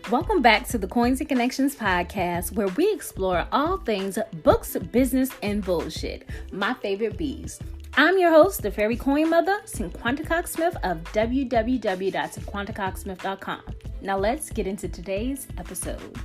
Welcome back to the Coins and Connections podcast, where we explore all things books, business, and bullshit. My favorite bees. I'm your host, the fairy coin mother, Cinquanta Cox-Smith of www.cinquantacoxsmith.com. Now let's get into today's episode.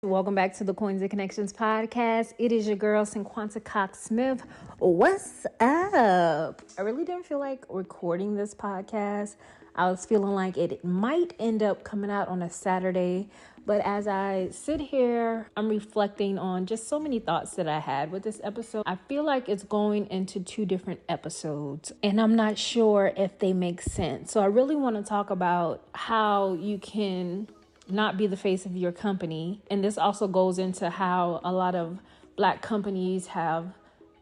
Welcome back to the Coins and Connections podcast. It is your girl, Cinquanta Cox-Smith. What's up? I really didn't feel like recording this podcast. I was feeling like it might end up coming out on a Saturday. But as I sit here, I'm reflecting on just so many thoughts that I had with this episode. I feel like it's going into two different episodes, and I'm not sure if they make sense. So I really want to talk about how you can not be the face of your company. And this also goes into how a lot of Black companies have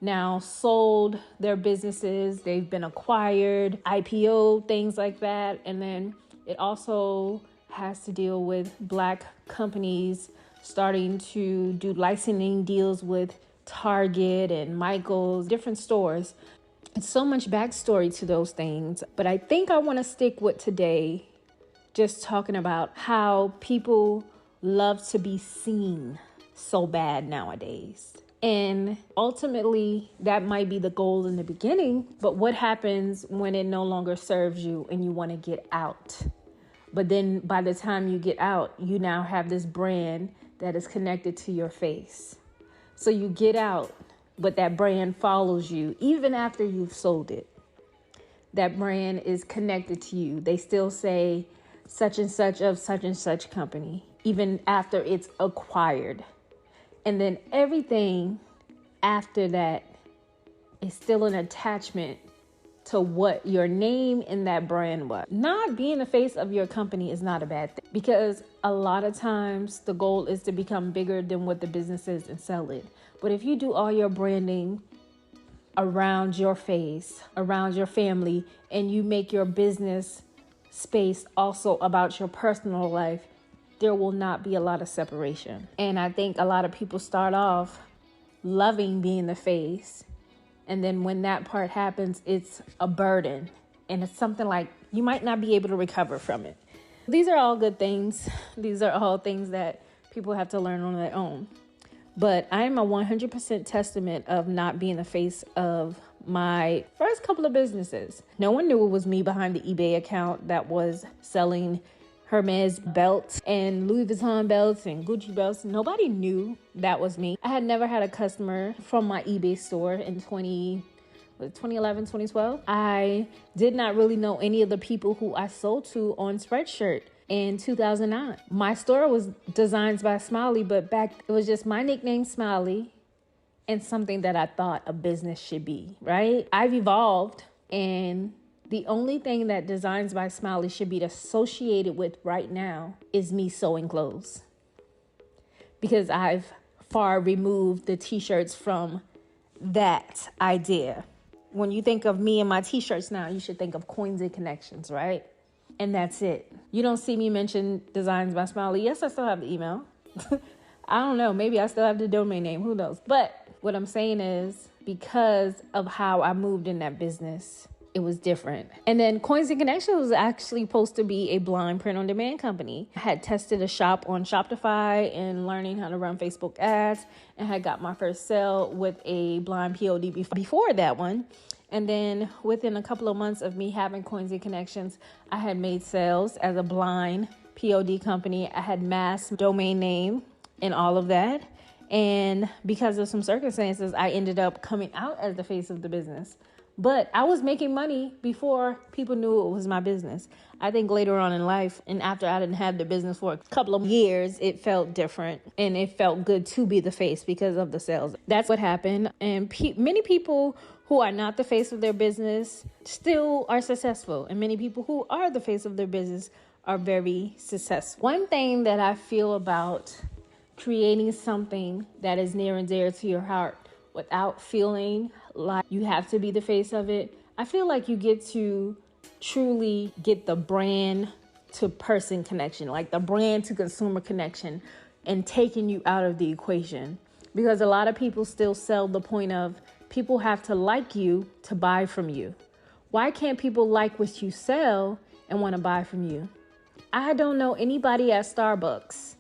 now sold their businesses. They've been acquired, IPO, things like that. And then it also has to deal with Black companies starting to do licensing deals with Target and Michael's, different stores. It's so much backstory to those things. But I think I want to stick with today, just talking about how people love to be seen so bad nowadays. And ultimately, that might be the goal in the beginning, but what happens when it no longer serves you and you want to get out? But then by the time you get out, you now have this brand that is connected to your face. So you get out, but that brand follows you even after you've sold it. That brand is connected to you. They still say such and such of such and such company, even after it's acquired. And then everything after that is still an attachment to what your name in that brand was. Not being the face of your company is not a bad thing, because a lot of times the goal is to become bigger than what the business is and sell it. But if you do all your branding around your face, around your family, and you make your business space also about your personal life, there will not be a lot of separation. And I think a lot of people start off loving being the face. And then when that part happens, it's a burden. And it's something like you might not be able to recover from it. These are all good things. These are all things that people have to learn on their own. But I am a 100% testament of not being the face of my first couple of businesses. No one knew it was me behind the eBay account that was selling Hermes belts and Louis Vuitton belts and Gucci belts. Nobody knew that was me. I had never had a customer from my eBay store in 2011, 2012. I did not really know any of the people who I sold to on Spreadshirt in 2009. My store was Designs by Smiley, but back it was just my nickname, Smiley, and something that I thought a business should be, right? I've evolved, and the only thing that Designs by Smiley should be associated with right now is me sewing clothes, because I've far removed the t-shirts from that idea. When you think of me and my t-shirts now, you should think of Coins and Connections, right? And that's it. You don't see me mention Designs by Smiley. Yes, I still have the email. I don't know. Maybe I still have the domain name. Who knows? But what I'm saying is, because of how I moved in that business, it was different. And then Coins and Connections was actually supposed to be a blind print-on-demand company. I had tested a shop on Shopify and learning how to run Facebook ads, and had got my first sale with a blind POD before that one. And then within a couple of months of me having Coins and Connections, I had made sales as a blind POD company. I had mass domain name and all of that. And because of some circumstances, I ended up coming out as the face of the business. But I was making money before people knew it was my business. I think later on in life, and after I didn't have the business for a couple of years, it felt different. And it felt good to be the face because of the sales. That's what happened. And many people who are not the face of their business still are successful. And many people who are the face of their business are very successful. One thing that I feel about creating something that is near and dear to your heart without feeling like you have to be the face of it, I feel like you get to truly get the brand to person connection, like the brand to consumer connection, and taking you out of the equation. Because a lot of people still sell the point of people have to like you to buy from you. Why can't people like what you sell and want to buy from you. I don't know anybody at Starbucks.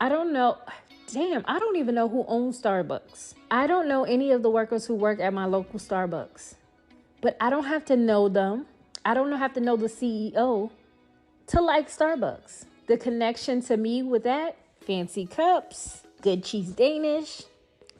I don't even know who owns Starbucks. I don't know any of the workers who work at my local Starbucks. But I don't have to know them. I don't have to know the CEO to like Starbucks. The connection to me with that, fancy cups, good cheese Danish,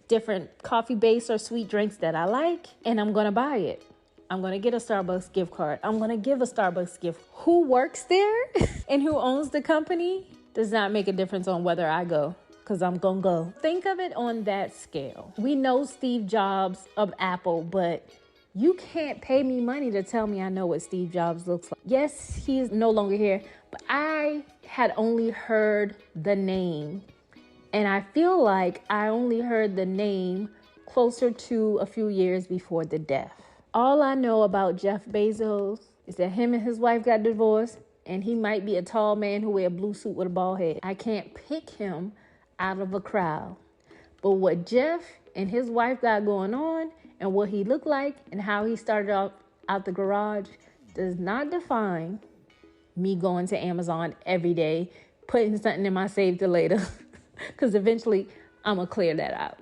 different coffee base or sweet drinks that I like, and I'm going to buy it. I'm going to get a Starbucks gift card. I'm going to give a Starbucks gift. Who works there and who owns the company does not make a difference on whether I go, because I'm going to go. Think of it on that scale. We know Steve Jobs of Apple, but you can't pay me money to tell me I know what Steve Jobs looks like. Yes, he is no longer here, but I had only heard the name. And I feel like I only heard the name closer to a few years before the death. All I know about Jeff Bezos is that him and his wife got divorced, and he might be a tall man who wears a blue suit with a bald head. I can't pick him out of a crowd. But what Jeff and his wife got going on and what he looked like and how he started out the garage does not define me going to Amazon every day, putting something in my save to later, because eventually I'm going to clear that out.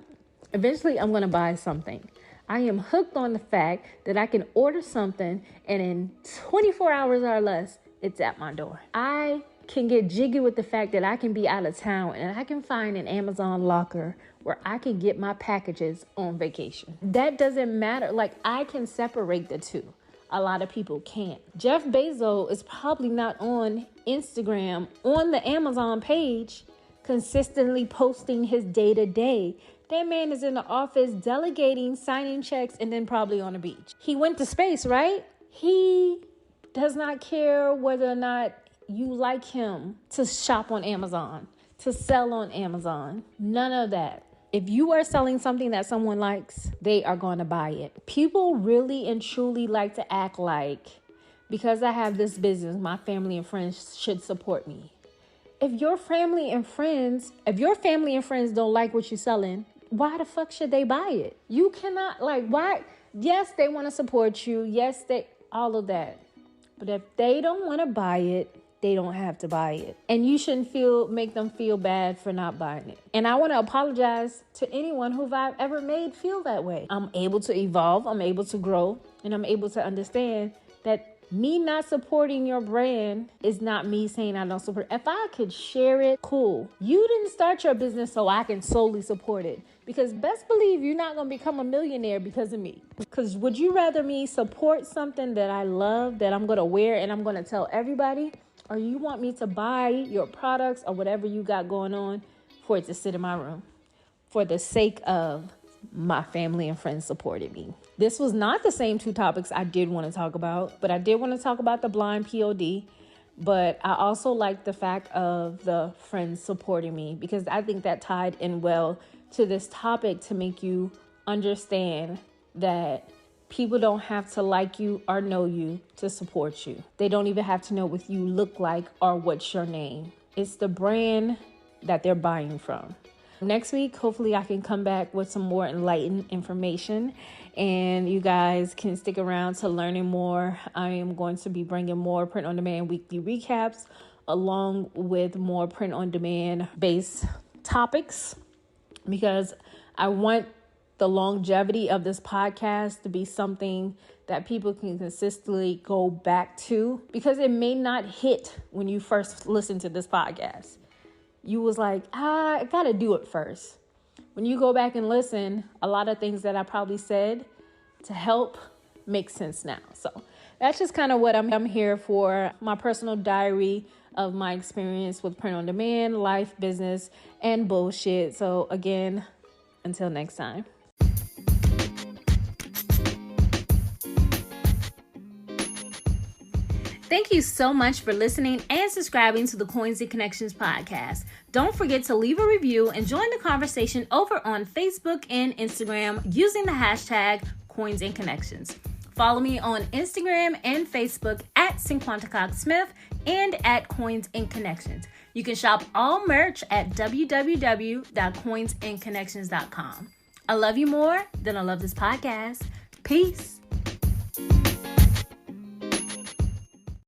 Eventually I'm going to buy something. I am hooked on the fact that I can order something and in 24 hours or less, it's at my door. I can get jiggy with the fact that I can be out of town and I can find an Amazon locker where I can get my packages on vacation. That doesn't matter. Like, I can separate the two. A lot of people can't. Jeff Bezos is probably not on Instagram on the Amazon page consistently posting his day-to-day. That man is in the office delegating, signing checks, and then probably on the beach. He went to space, right? He does not care whether or not you like him to shop on Amazon, to sell on Amazon. None of that. If you are selling something that someone likes, they are going to buy it. People really and truly like to act like, because I have this business, my family and friends should support me. If your family and friends don't like what you're selling, why the fuck should they buy it? You cannot, why? Yes, they want to support you. Yes, all of that. But if they don't want to buy it, they don't have to buy it. And you shouldn't make them feel bad for not buying it. And I want to apologize to anyone who I've ever made feel that way. I'm able to evolve. I'm able to grow. And I'm able to understand that me not supporting your brand is not me saying I don't support it. If I could share it, cool. You didn't start your business so I can solely support it. Because best believe you're not going to become a millionaire because of me. Because would you rather me support something that I love, that I'm going to wear and I'm going to tell everybody? Or you want me to buy your products or whatever you got going on for it to sit in my room for the sake of my family and friends supported me? This was not the same two topics I did want to talk about, but I did want to talk about the blind POD. But I also like the fact of the friends supporting me, because I think that tied in well to this topic to make you understand that people don't have to like you or know you to support you. They don't even have to know what you look like or what's your name. It's the brand that they're buying from. Next week, hopefully I can come back with some more enlightened information and you guys can stick around to learning more. I am going to be bringing more print-on-demand weekly recaps along with more print-on-demand based topics, because I want the longevity of this podcast to be something that people can consistently go back to, because it may not hit when you first listen to this podcast. You was like, I gotta do it first. When you go back and listen, a lot of things that I probably said to help make sense now. So that's just kind of what I'm here for, my personal diary of my experience with print on demand, life, business, and bullshit. So again, until next time. Thank you so much for listening and subscribing to the Coins and Connections podcast. Don't forget to leave a review and join the conversation over on Facebook and Instagram using the hashtag Coins and Connections. Follow me on Instagram and Facebook at Cinquanta Cox-Smith and at Coins and Connections. You can shop all merch at www.coinsandconnections.com. I love you more than I love this podcast. Peace.